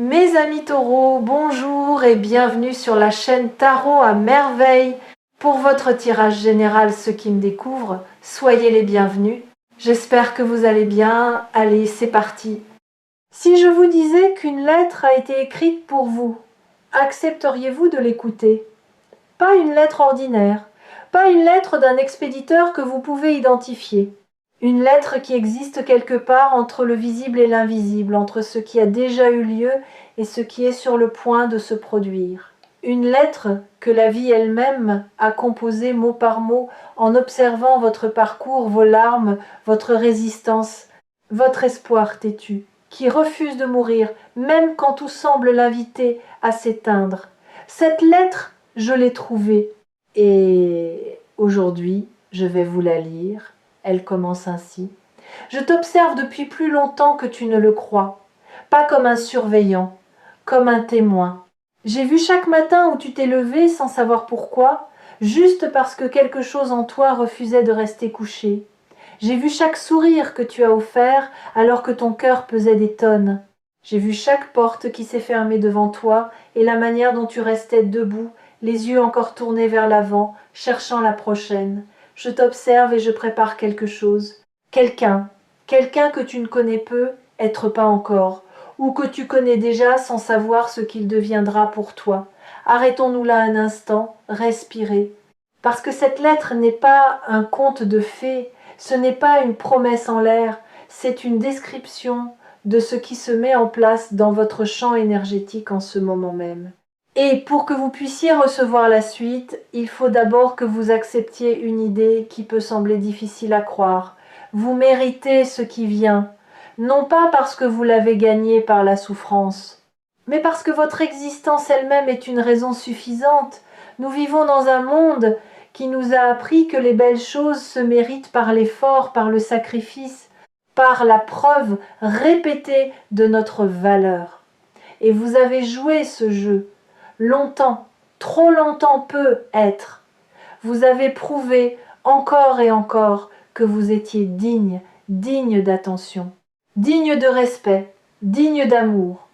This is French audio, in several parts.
Mes amis taureaux, bonjour et bienvenue sur la chaîne Tarot à merveille. Pour votre tirage général, ceux qui me découvrent, soyez les bienvenus. J'espère que vous allez bien. Allez, c'est parti. Si je vous disais qu'une lettre a été écrite pour vous, accepteriez-vous de l'écouter? Pas une lettre ordinaire, pas une lettre d'un expéditeur que vous pouvez identifier. Une lettre qui existe quelque part entre le visible et l'invisible, entre ce qui a déjà eu lieu et ce qui est sur le point de se produire. Une lettre que la vie elle-même a composée mot par mot en observant votre parcours, vos larmes, votre résistance, votre espoir têtu, qui refuse de mourir, même quand tout semble l'inviter à s'éteindre. Cette lettre, je l'ai trouvée et aujourd'hui, je vais vous la lire. Elle commence ainsi. Je t'observe depuis plus longtemps que tu ne le crois, pas comme un surveillant, comme un témoin. J'ai vu chaque matin où tu t'es levé sans savoir pourquoi, juste parce que quelque chose en toi refusait de rester couché. J'ai vu chaque sourire que tu as offert alors que ton cœur pesait des tonnes. J'ai vu chaque porte qui s'est fermée devant toi et la manière dont tu restais debout, les yeux encore tournés vers l'avant, cherchant la prochaine. Je t'observe et je prépare quelque chose. Quelqu'un que tu ne connais peu, être pas encore, ou que tu connais déjà sans savoir ce qu'il deviendra pour toi. Arrêtons-nous là un instant, respirez. Parce que cette lettre n'est pas un conte de fées, ce n'est pas une promesse en l'air, c'est une description de ce qui se met en place dans votre champ énergétique en ce moment même. Et pour que vous puissiez recevoir la suite, il faut d'abord que vous acceptiez une idée qui peut sembler difficile à croire. Vous méritez ce qui vient, non pas parce que vous l'avez gagné par la souffrance, mais parce que votre existence elle-même est une raison suffisante. Nous vivons dans un monde qui nous a appris que les belles choses se méritent par l'effort, par le sacrifice, par la preuve répétée de notre valeur. Et vous avez joué ce jeu. Longtemps, trop longtemps peut être. Vous avez prouvé encore et encore que vous étiez digne, digne d'attention, digne de respect, digne d'amour.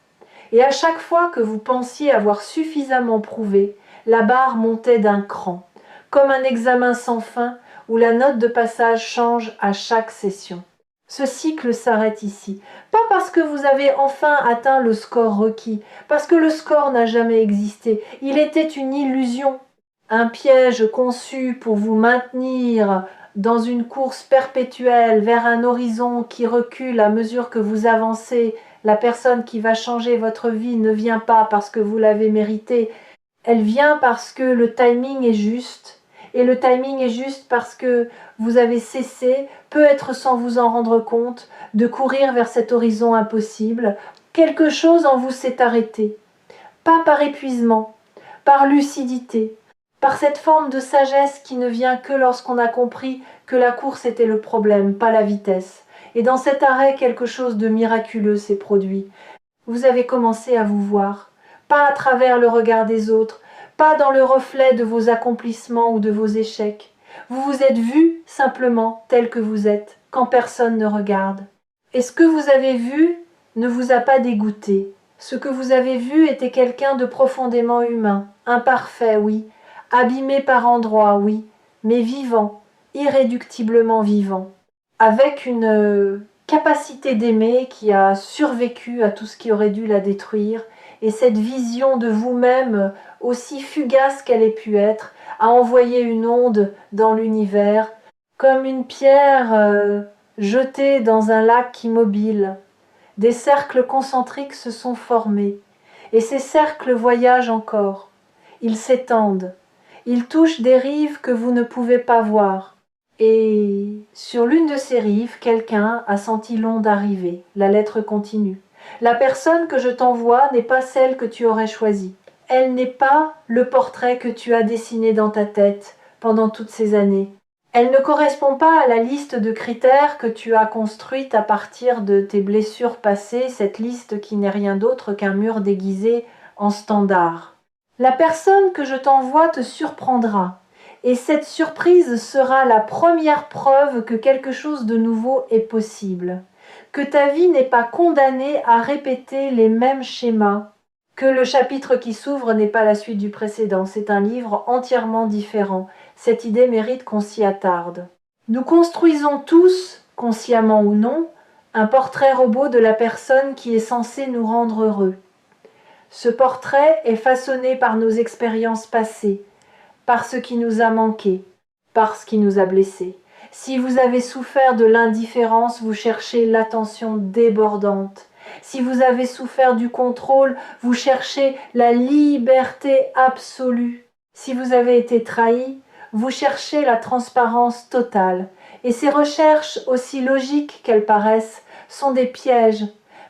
Et à chaque fois que vous pensiez avoir suffisamment prouvé, la barre montait d'un cran, comme un examen sans fin où la note de passage change à chaque session. Ce cycle s'arrête ici, pas parce que vous avez enfin atteint le score requis, parce que le score n'a jamais existé, il était une illusion, un piège conçu pour vous maintenir dans une course perpétuelle vers un horizon qui recule à mesure que vous avancez. La personne qui va changer votre vie ne vient pas parce que vous l'avez mérité, elle vient parce que le timing est juste. Et le timing est juste parce que vous avez cessé, peut-être sans vous en rendre compte, de courir vers cet horizon impossible. Quelque chose en vous s'est arrêté. Pas par épuisement, par lucidité, par cette forme de sagesse qui ne vient que lorsqu'on a compris que la course était le problème, pas la vitesse. Et dans cet arrêt, quelque chose de miraculeux s'est produit. Vous avez commencé à vous voir, pas à travers le regard des autres, pas dans le reflet de vos accomplissements ou de vos échecs. Vous vous êtes vu simplement tel que vous êtes, quand personne ne regarde. Et ce que vous avez vu ne vous a pas dégoûté. Ce que vous avez vu était quelqu'un de profondément humain, imparfait, oui, abîmé par endroits, oui, mais vivant, irréductiblement vivant, avec une capacité d'aimer qui a survécu à tout ce qui aurait dû la détruire, et cette vision de vous-même, aussi fugace qu'elle ait pu être, a envoyé une onde dans l'univers, comme une pierre jetée dans un lac immobile. Des cercles concentriques se sont formés, et ces cercles voyagent encore. Ils s'étendent, ils touchent des rives que vous ne pouvez pas voir. Et sur l'une de ces rives, quelqu'un a senti l'onde arriver. La lettre continue. La personne que je t'envoie n'est pas celle que tu aurais choisie. Elle n'est pas le portrait que tu as dessiné dans ta tête pendant toutes ces années. Elle ne correspond pas à la liste de critères que tu as construite à partir de tes blessures passées, cette liste qui n'est rien d'autre qu'un mur déguisé en standard. La personne que je t'envoie te surprendra. Et cette surprise sera la première preuve que quelque chose de nouveau est possible, que ta vie n'est pas condamnée à répéter les mêmes schémas, que le chapitre qui s'ouvre n'est pas la suite du précédent, c'est un livre entièrement différent. Cette idée mérite qu'on s'y attarde. Nous construisons tous, consciemment ou non, un portrait robot de la personne qui est censée nous rendre heureux. Ce portrait est façonné par nos expériences passées, par ce qui nous a manqué, par ce qui nous a blessés. Si vous avez souffert de l'indifférence, vous cherchez l'attention débordante. Si vous avez souffert du contrôle, vous cherchez la liberté absolue. Si vous avez été trahi, vous cherchez la transparence totale. Et ces recherches, aussi logiques qu'elles paraissent, sont des pièges,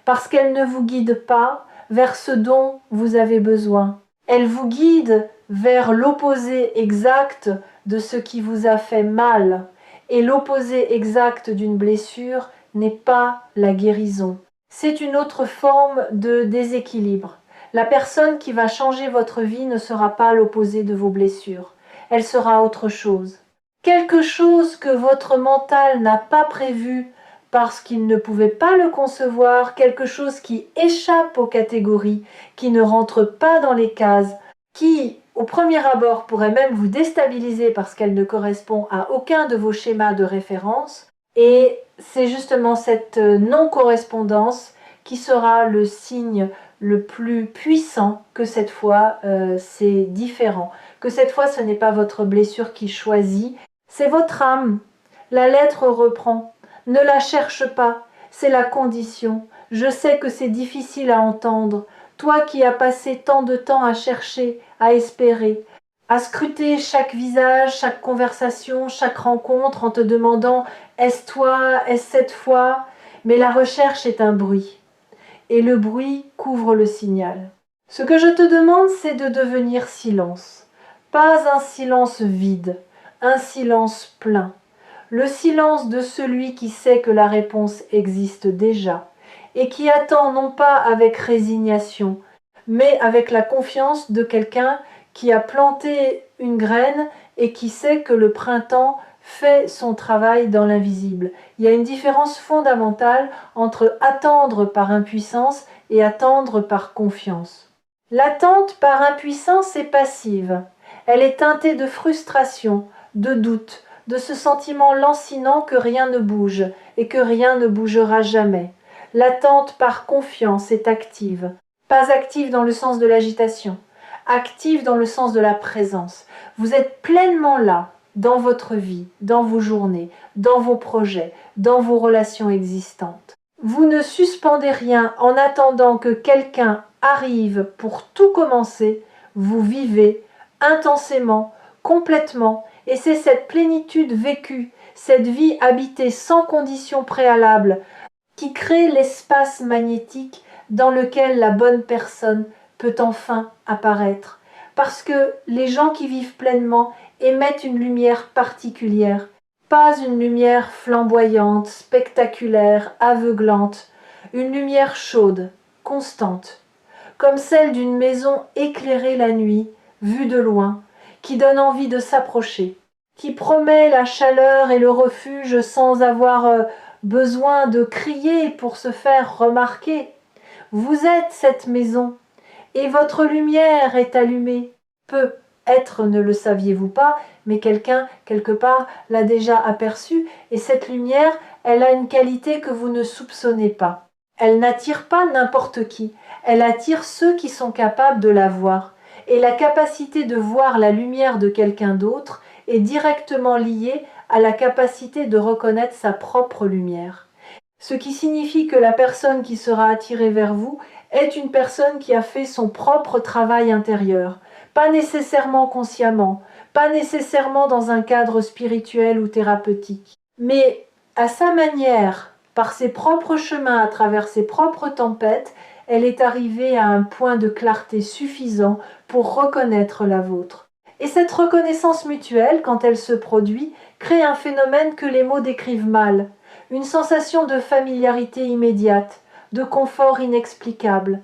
parce qu'elles ne vous guident pas vers ce dont vous avez besoin. Elles vous guident vers l'opposé exact de ce qui vous a fait mal. Et l'opposé exact d'une blessure n'est pas la guérison. C'est une autre forme de déséquilibre. La personne qui va changer votre vie ne sera pas l'opposé de vos blessures. Elle sera autre chose. Quelque chose que votre mental n'a pas prévu parce qu'il ne pouvait pas le concevoir, quelque chose qui échappe aux catégories, qui ne rentre pas dans les cases, qui, au premier abord, pourrait même vous déstabiliser parce qu'elle ne correspond à aucun de vos schémas de référence. Et c'est justement cette non-correspondance qui sera le signe le plus puissant que cette fois c'est différent, que cette fois ce n'est pas votre blessure qui choisit, c'est votre âme. La lettre reprend. Ne la cherche pas, c'est la condition. Je sais que c'est difficile à entendre. Toi qui as passé tant de temps à chercher, à espérer, à scruter chaque visage, chaque conversation, chaque rencontre en te demandant « est-ce toi, est-ce cette fois ?» Mais la recherche est un bruit. Et le bruit couvre le signal. Ce que je te demande, c'est de devenir silence. Pas un silence vide, un silence plein. Le silence de celui qui sait que la réponse existe déjà et qui attend non pas avec résignation, mais avec la confiance de quelqu'un qui a planté une graine et qui sait que le printemps fait son travail dans l'invisible. Il y a une différence fondamentale entre attendre par impuissance et attendre par confiance. L'attente par impuissance est passive. Elle est teintée de frustration, de doute, de ce sentiment lancinant que rien ne bouge et que rien ne bougera jamais. L'attente par confiance est active, pas active dans le sens de l'agitation, active dans le sens de la présence. Vous êtes pleinement là, dans votre vie, dans vos journées, dans vos projets, dans vos relations existantes. Vous ne suspendez rien en attendant que quelqu'un arrive pour tout commencer. Vous vivez intensément, complètement, et c'est cette plénitude vécue, cette vie habitée sans conditions préalables, qui crée l'espace magnétique dans lequel la bonne personne peut enfin apparaître. Parce que les gens qui vivent pleinement émettent une lumière particulière, pas une lumière flamboyante, spectaculaire, aveuglante, une lumière chaude, constante, comme celle d'une maison éclairée la nuit, vue de loin, qui donne envie de s'approcher, qui promet la chaleur et le refuge sans avoir besoin de crier pour se faire remarquer. Vous êtes cette maison, et votre lumière est allumée. Peut-être ne le saviez-vous pas, mais quelqu'un, quelque part, l'a déjà aperçue, et cette lumière, elle a une qualité que vous ne soupçonnez pas. Elle n'attire pas n'importe qui, elle attire ceux qui sont capables de la voir. Et la capacité de voir la lumière de quelqu'un d'autre est directement liée à la capacité de reconnaître sa propre lumière. Ce qui signifie que la personne qui sera attirée vers vous est une personne qui a fait son propre travail intérieur, pas nécessairement consciemment, pas nécessairement dans un cadre spirituel ou thérapeutique, mais à sa manière, par ses propres chemins, à travers ses propres tempêtes, elle est arrivée à un point de clarté suffisant pour reconnaître la vôtre. Et cette reconnaissance mutuelle, quand elle se produit, crée un phénomène que les mots décrivent mal, une sensation de familiarité immédiate, de confort inexplicable,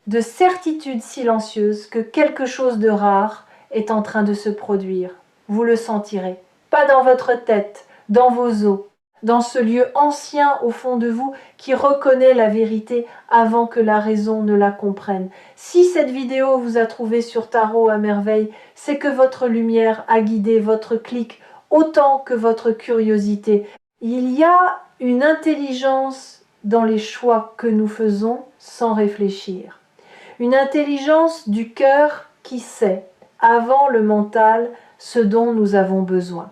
de certitude silencieuse que quelque chose de rare est en train de se produire. Vous le sentirez, pas dans votre tête, dans vos os, dans ce lieu ancien au fond de vous qui reconnaît la vérité avant que la raison ne la comprenne. Si cette vidéo vous a trouvé sur Tarot à merveille, c'est que votre lumière a guidé votre clic autant que votre curiosité. Il y a une intelligence dans les choix que nous faisons sans réfléchir. Une intelligence du cœur qui sait, avant le mental, ce dont nous avons besoin.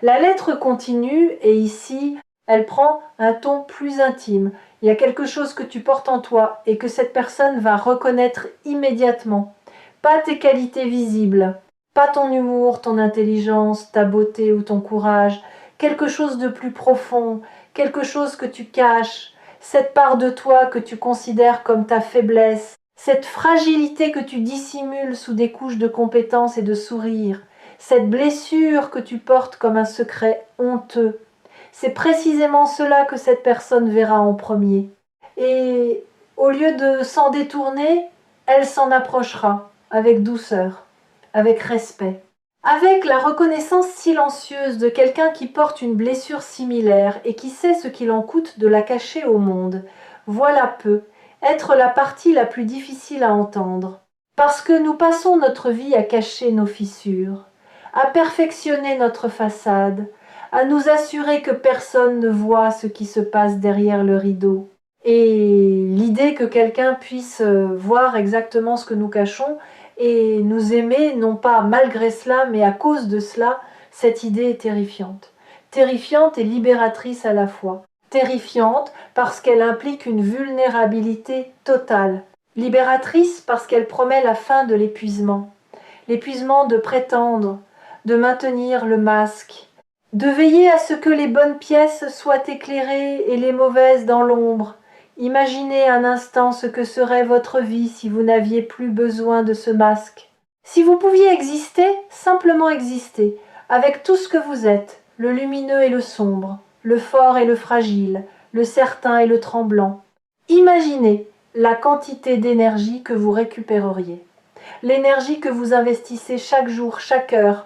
La lettre continue et ici, elle prend un ton plus intime. Il y a quelque chose que tu portes en toi et que cette personne va reconnaître immédiatement. Pas tes qualités visibles, pas ton humour, ton intelligence, ta beauté ou ton courage, quelque chose de plus profond, quelque chose que tu caches, cette part de toi que tu considères comme ta faiblesse, cette fragilité que tu dissimules sous des couches de compétence et de sourire, cette blessure que tu portes comme un secret honteux. C'est précisément cela que cette personne verra en premier. Et au lieu de s'en détourner, elle s'en approchera avec douceur, avec respect, avec la reconnaissance silencieuse de quelqu'un qui porte une blessure similaire et qui sait ce qu'il en coûte de la cacher au monde. Voilà peu, être la partie la plus difficile à entendre. Parce que nous passons notre vie à cacher nos fissures, à perfectionner notre façade, à nous assurer que personne ne voit ce qui se passe derrière le rideau. Et l'idée que quelqu'un puisse voir exactement ce que nous cachons et nous aimer, non pas malgré cela, mais à cause de cela, cette idée est terrifiante. Terrifiante et libératrice à la fois. Terrifiante parce qu'elle implique une vulnérabilité totale. Libératrice parce qu'elle promet la fin de l'épuisement. L'épuisement de prétendre, de maintenir le masque, de veiller à ce que les bonnes pièces soient éclairées et les mauvaises dans l'ombre. Imaginez un instant ce que serait votre vie si vous n'aviez plus besoin de ce masque. Si vous pouviez exister, simplement exister, avec tout ce que vous êtes, le lumineux et le sombre, le fort et le fragile, le certain et le tremblant. Imaginez la quantité d'énergie que vous récupéreriez. L'énergie que vous investissez chaque jour, chaque heure,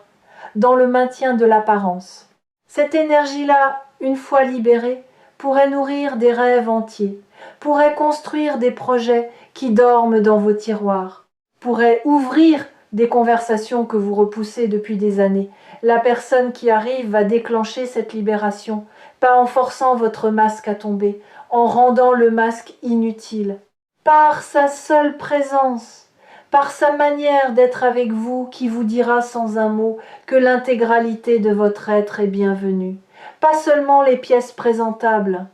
dans le maintien de l'apparence. Cette énergie-là, une fois libérée, pourrait nourrir des rêves entiers, pourrait construire des projets qui dorment dans vos tiroirs, pourrait ouvrir des conversations que vous repoussez depuis des années. La personne qui arrive va déclencher cette libération, pas en forçant votre masque à tomber, en rendant le masque inutile, par sa seule présence, par sa manière d'être avec vous qui vous dira sans un mot que l'intégralité de votre être est bienvenue. Pas seulement les pièces présentables,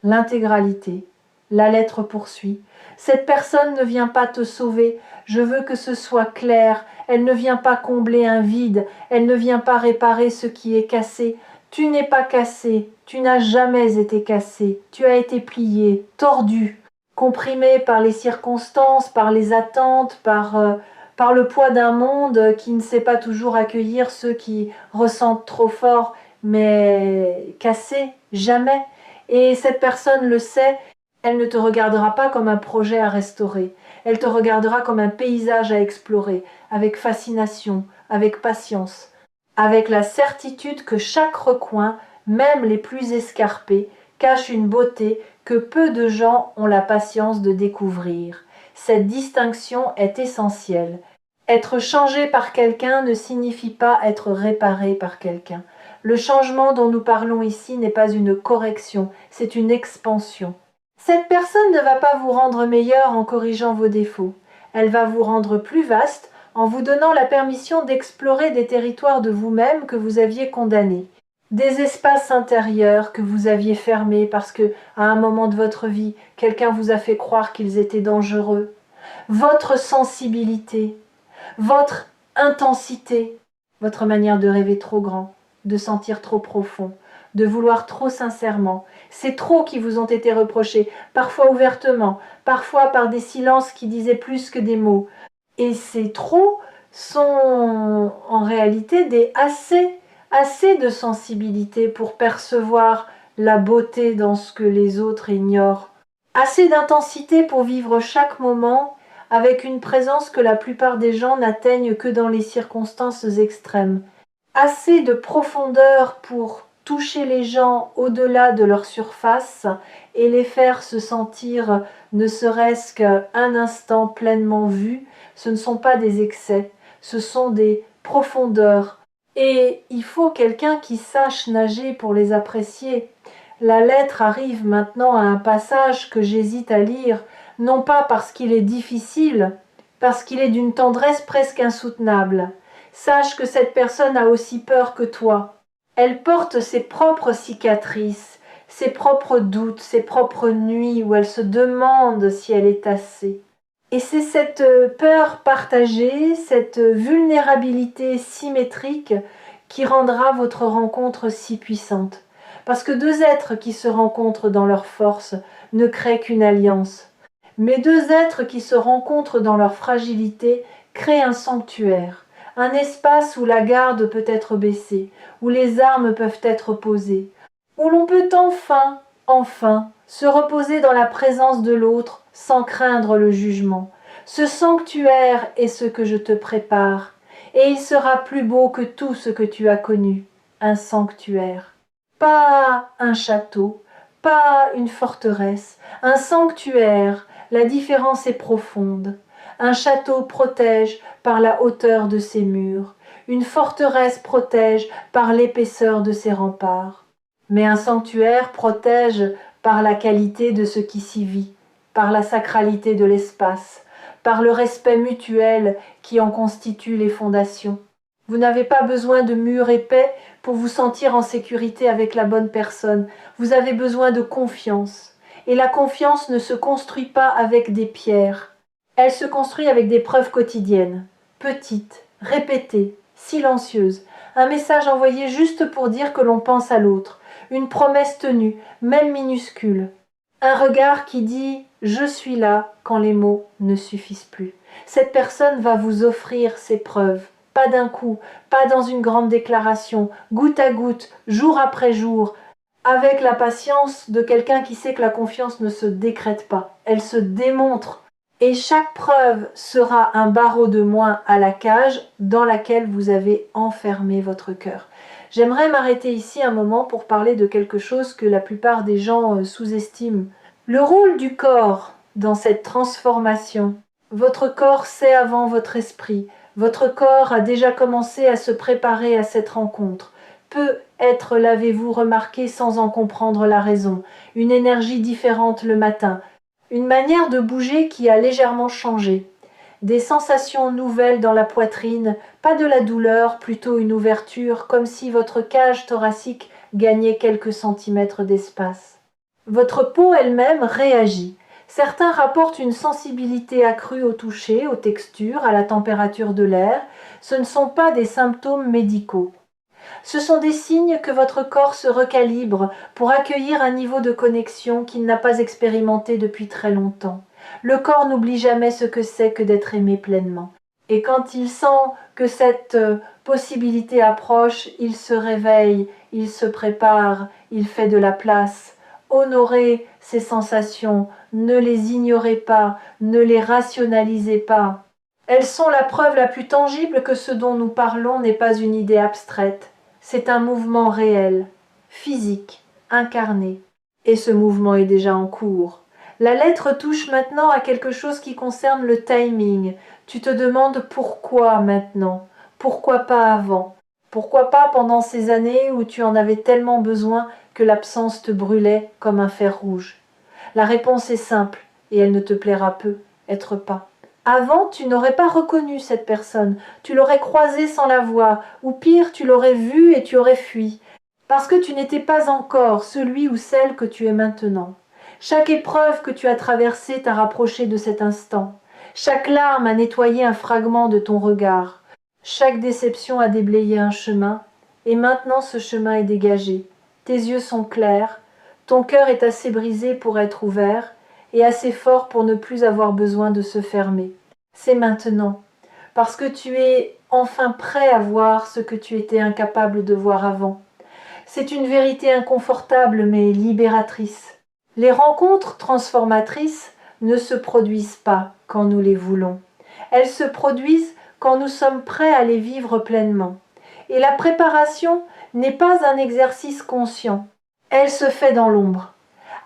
l'intégralité. La lettre poursuit. Cette personne ne vient pas te sauver, je veux que ce soit clair, elle ne vient pas combler un vide, elle ne vient pas réparer ce qui est cassé. Tu n'es pas cassé, tu n'as jamais été cassé, tu as été plié, tordu, comprimé par les circonstances, par les attentes, par le poids d'un monde qui ne sait pas toujours accueillir ceux qui ressentent trop fort, mais cassé, jamais. Et cette personne le sait, elle ne te regardera pas comme un projet à restaurer, elle te regardera comme un paysage à explorer, avec fascination, avec patience, avec la certitude que chaque recoin, même les plus escarpés, cache une beauté que peu de gens ont la patience de découvrir. Cette distinction est essentielle. Être changé par quelqu'un ne signifie pas être réparé par quelqu'un. Le changement dont nous parlons ici n'est pas une correction, c'est une expansion. Cette personne ne va pas vous rendre meilleur en corrigeant vos défauts. Elle va vous rendre plus vaste en vous donnant la permission d'explorer des territoires de vous-même que vous aviez condamnés. Des espaces intérieurs que vous aviez fermés parce que, à un moment de votre vie, quelqu'un vous a fait croire qu'ils étaient dangereux. Votre sensibilité, votre intensité, votre manière de rêver trop grand, de sentir trop profond, de vouloir trop sincèrement. C'est trop qui vous ont été reprochés, parfois ouvertement, parfois par des silences qui disaient plus que des mots. Et ces trop sont en réalité des assez de sensibilité pour percevoir la beauté dans ce que les autres ignorent, assez d'intensité pour vivre chaque moment avec une présence que la plupart des gens n'atteignent que dans les circonstances extrêmes, assez de profondeur pour toucher les gens au-delà de leur surface et les faire se sentir ne serait-ce qu'un instant pleinement vus, ce ne sont pas des excès, ce sont des profondeurs. Et il faut quelqu'un qui sache nager pour les apprécier. La lettre arrive maintenant à un passage que j'hésite à lire, non pas parce qu'il est difficile, parce qu'il est d'une tendresse presque insoutenable. Sache que cette personne a aussi peur que toi. Elle porte ses propres cicatrices, ses propres doutes, ses propres nuits où elle se demande si elle est assez. Et c'est cette peur partagée, cette vulnérabilité symétrique qui rendra votre rencontre si puissante. Parce que deux êtres qui se rencontrent dans leur force ne créent qu'une alliance. Mais deux êtres qui se rencontrent dans leur fragilité créent un sanctuaire, un espace où la garde peut être baissée, où les armes peuvent être posées, où l'on peut enfin, se reposer dans la présence de l'autre sans craindre le jugement. Ce sanctuaire est ce que je te prépare, et il sera plus beau que tout ce que tu as connu, un sanctuaire. Pas un château, pas une forteresse, un sanctuaire, la différence est profonde. Un château protège par la hauteur de ses murs, une forteresse protège par l'épaisseur de ses remparts. Mais un sanctuaire protège par la qualité de ce qui s'y vit, par la sacralité de l'espace, par le respect mutuel qui en constitue les fondations. Vous n'avez pas besoin de murs épais pour vous sentir en sécurité avec la bonne personne. Vous avez besoin de confiance. Et la confiance ne se construit pas avec des pierres. Elle se construit avec des preuves quotidiennes, petites, répétées, silencieuses. Un message envoyé juste pour dire que l'on pense à l'autre. Une promesse tenue, même minuscule. Un regard qui dit « je suis là » quand les mots ne suffisent plus. Cette personne va vous offrir ses preuves. Pas d'un coup, pas dans une grande déclaration, goutte à goutte, jour après jour, avec la patience de quelqu'un qui sait que la confiance ne se décrète pas, elle se démontre. Et chaque preuve sera un barreau de moins à la cage dans laquelle vous avez enfermé votre cœur. J'aimerais m'arrêter ici un moment pour parler de quelque chose que la plupart des gens sous-estiment. Le rôle du corps dans cette transformation. Votre corps sait avant votre esprit. Votre corps a déjà commencé à se préparer à cette rencontre. Peut-être l'avez-vous remarqué sans en comprendre la raison. Une énergie différente le matin. Une manière de bouger qui a légèrement changé. Des sensations nouvelles dans la poitrine, pas de la douleur, plutôt une ouverture, comme si votre cage thoracique gagnait quelques centimètres d'espace. Votre peau elle-même réagit. Certains rapportent une sensibilité accrue au toucher, aux textures, à la température de l'air. Ce ne sont pas des symptômes médicaux. Ce sont des signes que votre corps se recalibre pour accueillir un niveau de connexion qu'il n'a pas expérimenté depuis très longtemps. Le corps n'oublie jamais ce que c'est que d'être aimé pleinement. Et quand il sent que cette possibilité approche, il se réveille, il se prépare, il fait de la place. Honorez ces sensations, ne les ignorez pas, ne les rationalisez pas. Elles sont la preuve la plus tangible que ce dont nous parlons n'est pas une idée abstraite. C'est un mouvement réel, physique, incarné. Et ce mouvement est déjà en cours. La lettre touche maintenant à quelque chose qui concerne le timing. Tu te demandes pourquoi maintenant? Pourquoi pas avant? Pourquoi pas pendant ces années où tu en avais tellement besoin que l'absence te brûlait comme un fer rouge? La réponse est simple, et elle ne te plaira peu, être pas. Avant, tu n'aurais pas reconnu cette personne, tu l'aurais croisée sans la voir, ou pire, tu l'aurais vue et tu aurais fui, parce que tu n'étais pas encore celui ou celle que tu es maintenant. Chaque épreuve que tu as traversée t'a rapproché de cet instant. Chaque larme a nettoyé un fragment de ton regard. Chaque déception a déblayé un chemin, et maintenant ce chemin est dégagé. Tes yeux sont clairs, ton cœur est assez brisé pour être ouvert, et assez fort pour ne plus avoir besoin de se fermer. C'est maintenant, parce que tu es enfin prêt à voir ce que tu étais incapable de voir avant. C'est une vérité inconfortable mais libératrice. Les rencontres transformatrices ne se produisent pas quand nous les voulons. Elles se produisent quand nous sommes prêts à les vivre pleinement. Et la préparation n'est pas un exercice conscient. Elle se fait dans l'ombre,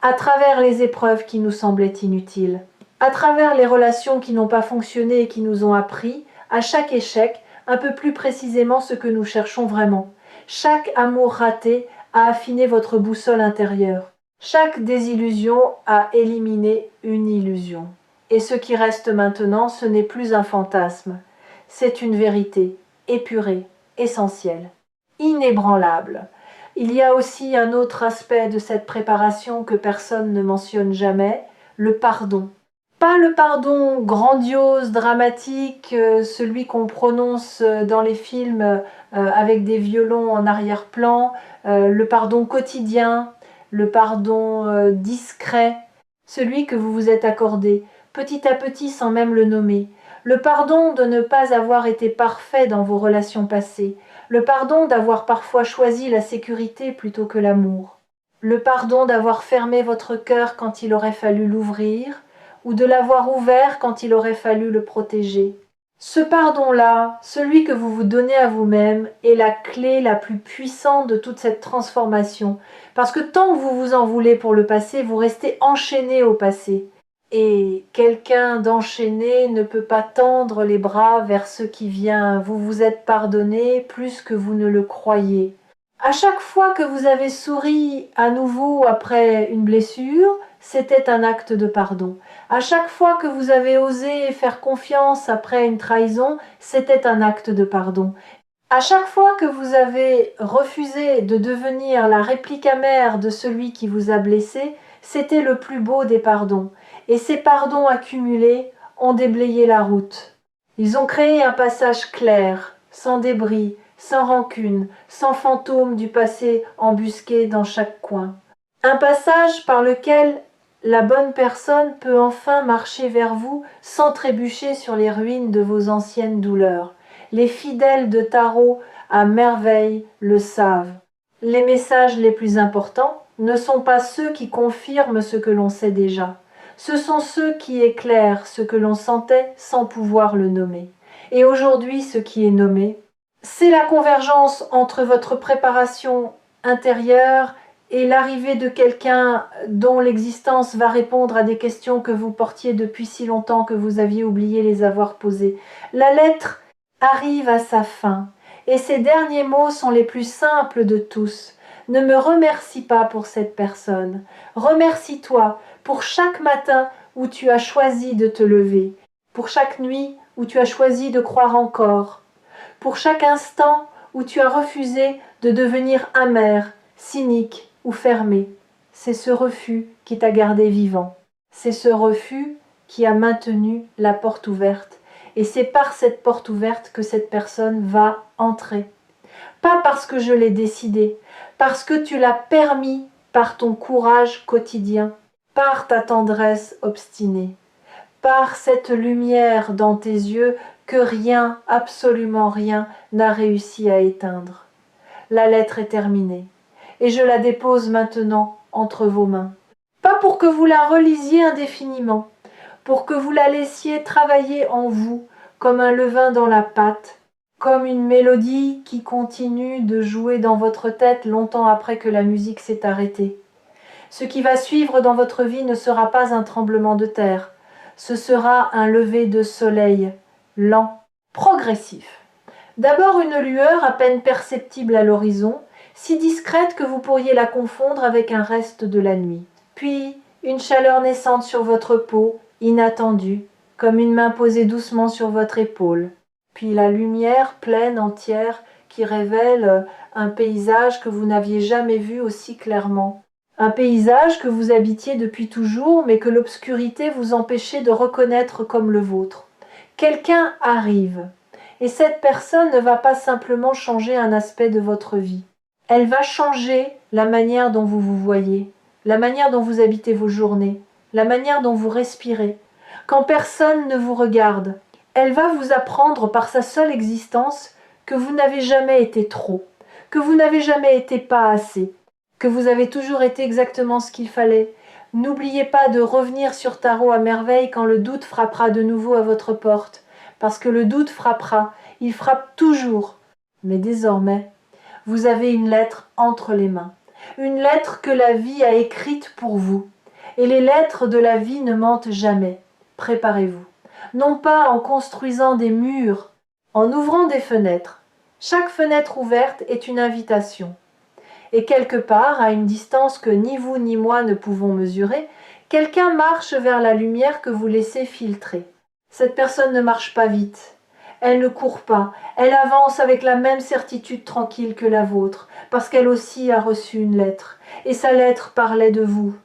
à travers les épreuves qui nous semblaient inutiles, à travers les relations qui n'ont pas fonctionné et qui nous ont appris, à chaque échec, un peu plus précisément ce que nous cherchons vraiment. Chaque amour raté a affiné votre boussole intérieure. Chaque désillusion a éliminé une illusion. Et ce qui reste maintenant, ce n'est plus un fantasme. C'est une vérité, épurée, essentielle, inébranlable. Il y a aussi un autre aspect de cette préparation que personne ne mentionne jamais, le pardon. Pas le pardon grandiose, dramatique, celui qu'on prononce dans les films avec des violons en arrière-plan, le pardon quotidien, le pardon discret, celui que vous vous êtes accordé, petit à petit sans même le nommer. Le pardon de ne pas avoir été parfait dans vos relations passées, le pardon d'avoir parfois choisi la sécurité plutôt que l'amour, le pardon d'avoir fermé votre cœur quand il aurait fallu l'ouvrir, ou de l'avoir ouvert quand il aurait fallu le protéger. Ce pardon-là, celui que vous vous donnez à vous-même, est la clé la plus puissante de toute cette transformation, parce que tant que vous vous en voulez pour le passé, vous restez enchaîné au passé. Et quelqu'un d'enchaîné ne peut pas tendre les bras vers ce qui vient. Vous vous êtes pardonné plus que vous ne le croyez. À chaque fois que vous avez souri à nouveau après une blessure, c'était un acte de pardon. À chaque fois que vous avez osé faire confiance après une trahison, c'était un acte de pardon. À chaque fois que vous avez refusé de devenir la réplique amère de celui qui vous a blessé, c'était le plus beau des pardons. Et ces pardons accumulés ont déblayé la route. Ils ont créé un passage clair, sans débris, sans rancune, sans fantôme du passé embusqué dans chaque coin. Un passage par lequel la bonne personne peut enfin marcher vers vous sans trébucher sur les ruines de vos anciennes douleurs. Les fidèles de tarot à merveille le savent. Les messages les plus importants ne sont pas ceux qui confirment ce que l'on sait déjà. Ce sont ceux qui éclairent ce que l'on sentait sans pouvoir le nommer. Et aujourd'hui, ce qui est nommé, c'est la convergence entre votre préparation intérieure et l'arrivée de quelqu'un dont l'existence va répondre à des questions que vous portiez depuis si longtemps que vous aviez oublié les avoir posées. La lettre arrive à sa fin, et ses derniers mots sont les plus simples de tous. Ne me remercie pas pour cette personne. Remercie-toi pour chaque matin où tu as choisi de te lever, pour chaque nuit où tu as choisi de croire encore, pour chaque instant où tu as refusé de devenir amer, cynique ou fermé. C'est ce refus qui t'a gardé vivant. C'est ce refus qui a maintenu la porte ouverte. Et c'est par cette porte ouverte que cette personne va entrer. Pas parce que je l'ai décidé, parce que tu l'as permis par ton courage quotidien, par ta tendresse obstinée, par cette lumière dans tes yeux que rien, absolument rien, n'a réussi à éteindre. La lettre est terminée, et je la dépose maintenant entre vos mains. Pas pour que vous la relisiez indéfiniment, pour que vous la laissiez travailler en vous comme un levain dans la pâte, comme une mélodie qui continue de jouer dans votre tête longtemps après que la musique s'est arrêtée. Ce qui va suivre dans votre vie ne sera pas un tremblement de terre, ce sera un lever de soleil, lent, progressif. D'abord une lueur à peine perceptible à l'horizon, si discrète que vous pourriez la confondre avec un reste de la nuit. Puis une chaleur naissante sur votre peau, inattendue, comme une main posée doucement sur votre épaule. Puis la lumière pleine, entière, qui révèle un paysage que vous n'aviez jamais vu aussi clairement. Un paysage que vous habitiez depuis toujours, mais que l'obscurité vous empêchait de reconnaître comme le vôtre. Quelqu'un arrive, et cette personne ne va pas simplement changer un aspect de votre vie. Elle va changer la manière dont vous vous voyez, la manière dont vous habitez vos journées, la manière dont vous respirez. Quand personne ne vous regarde, elle va vous apprendre par sa seule existence que vous n'avez jamais été trop, que vous n'avez jamais été pas assez, que vous avez toujours été exactement ce qu'il fallait. N'oubliez pas de revenir sur Tarot à merveille quand le doute frappera de nouveau à votre porte, parce que le doute frappera, il frappe toujours. Mais désormais, vous avez une lettre entre les mains, une lettre que la vie a écrite pour vous. Et les lettres de la vie ne mentent jamais. Préparez-vous. Non pas en construisant des murs, en ouvrant des fenêtres. Chaque fenêtre ouverte est une invitation. Et quelque part, à une distance que ni vous ni moi ne pouvons mesurer, quelqu'un marche vers la lumière que vous laissez filtrer. Cette personne ne marche pas vite. Elle ne court pas. Elle avance avec la même certitude tranquille que la vôtre, parce qu'elle aussi a reçu une lettre. Et sa lettre parlait de vous.